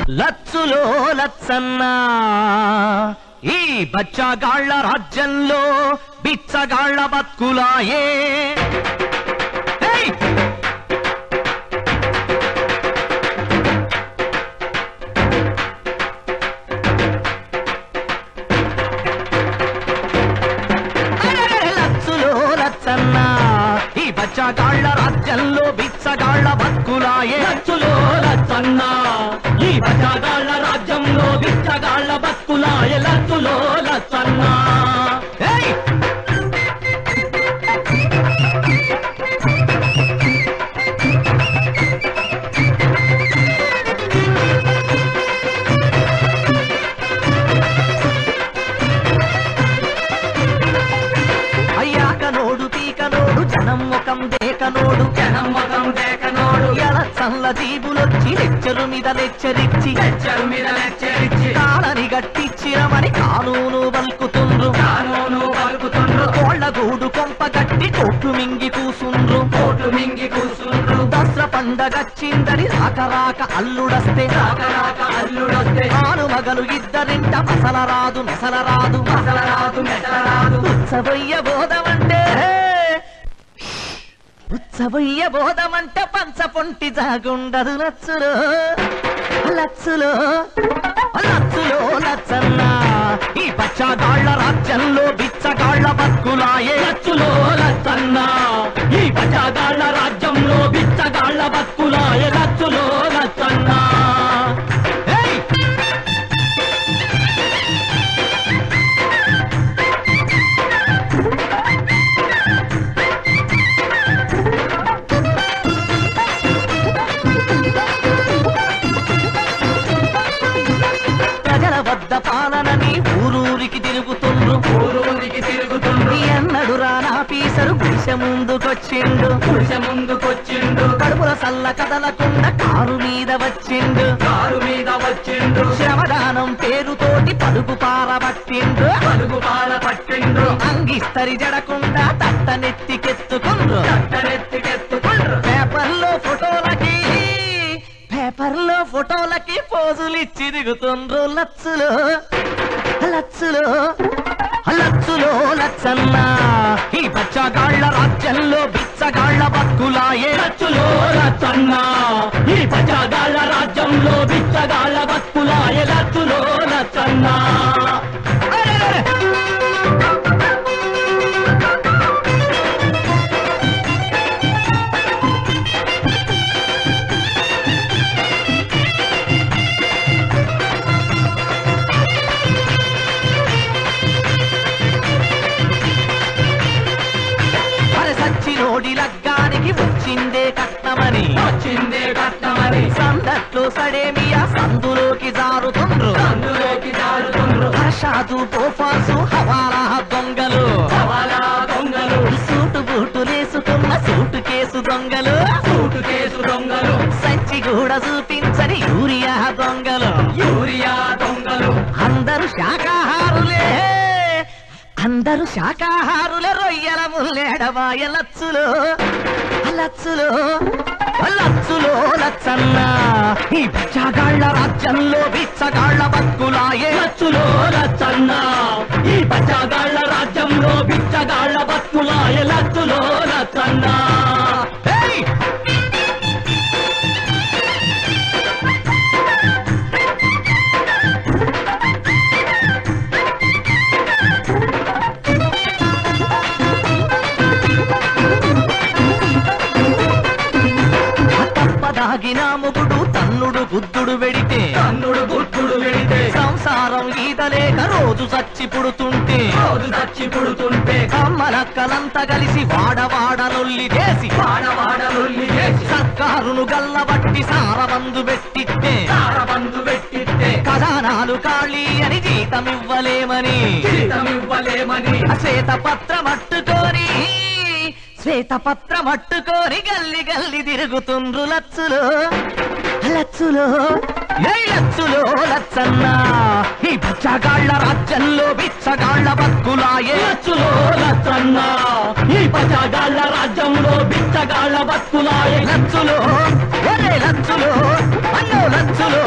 లచ్చులో లచ్చన్నా ఈ బచ్చగాళ్ల రాజ్యంలో బిచ్చగాళ్ల బతుకులాయే లచ్చులో లచ్చన్నా ఈ బచ్చగాళ్ల రాజ్యంలో బిచ్చగాళ్ల బతుకులాయే లచ్చులో లచ్చన్నా ఈ బచ్చగాళ్ల రాజ్యంలో బిచ్చగాళ్ల బతుకులాయ లచ్చులో లచ్చన్నా అయ్యాకనోడు పీకనోడు జనం ముఖం దేకనోడు ఎల చల్ల జీబులొచ్చి లెక్చరు మీద లెచ్చరిచ్చి కాలని గట్టిచ్చిరమని కానూను బల్కుతుండ్రు కోళ్లగూడు కొంప గట్టి కోట్లు మింగి కూసుండ్రు దసరా పండగచ్చిందని రాక అల్లుడస్తే ఆను మగలు ఇద్దరింట మసలరాదు ఉత్సవయ్య బోధమంటే పంచ పొంటి జాగుండదు లచ్చులో లచ్చన్నా ఈ బచ్చగాళ్ల రాజ్యంలో బిచ్చగాళ్ల బతుకులాయే లచ్చులో లచ్చన్నా ఈ బచ్చగాళ్ల రాజ్యంలో బిచ్చగాళ్ల బతుకులాయ లచ్చులో లచ్చన్నా పాలనని ఊరూరికి తిరుగుతుండ్రు ఎన్నడు రానా పీసరు గుడిసె ముందుకొచ్చిండు కడుపుల సల్ల కదలకుండా కారు మీద వచ్చిండు శ్రమదానం పేరుతోటి పలుగు పారబట్టిండు అంగిస్తరి జడకుండా తట్టనెత్తికెత్తుకుండ్రు పేపర్లో ఫోటోలకి పోజులిచ్చి దిగుతుండ్రు లచ్చులో లచ్చన్నా ఈ బచ్చగాళ్ల రాజ్యంలో బిచ్చగాళ్ల బతుకులాయే లచ్చులో లచ్చన్నా ఈ బచ్చగాళ్ల రాజ్యంలో బిచ్చగాళ్ల బతుకులాయ లచ్చులో లచ్చన్నా నోడి లగ్గానికి వచ్చిందే కట్నమని సందట్లో సడేమియా సందులోకి జారుతుండ్రు హర్షాదు పోఫాసు హవాలా దొంగలు సూటు బూటులేసుకున్న సూటు కేసు దొంగలు సంచి కూడా చూపించని యూరియా దొంగలు అందరూ శాకాహారులే రొయ్యల ముల్లేడవాయ లచ్చులో లచ్చన్నా ఈ బిచ్చగాళ్ల రాజ్యంలో బిచ్చగాళ్ల బతుకులాయే లచ్చులో లచ్చన్నా ఈ బచ్చగాళ్ల రాజ్యంలో బిచ్చగాళ్ల బతుకులాయ లచ్చులో లచ్చన్నా దాగిన మొగుడు తన్నుడు గుద్దుడు వెడితే సంసారం ఈదలేక రోజు చచ్చి పుడుతుంటే అమ్మలక్కలంతా కలిసి వాడవాడనొల్లి చేసి సర్కారును గల్లబట్టి సారబందు పెట్టిట్టే ఖజానాలు ఖాళీ అని జీతమివ్వలేమని శ్వేతపత్రం అట్టుకొని గల్లి తిరుగుతుండ్రు లచ్చులో లచ్చన్నా ఈ బచ్చగాళ్ల రాజ్యంలో బిచ్చగాళ్ల బతుకులాయే లచ్చులో లచ్చన్నా ఈ బచ్చగాళ్ల రాజ్యంలో బిచ్చగాళ్ల బతుకులాయే లచ్చులో లచ్చులో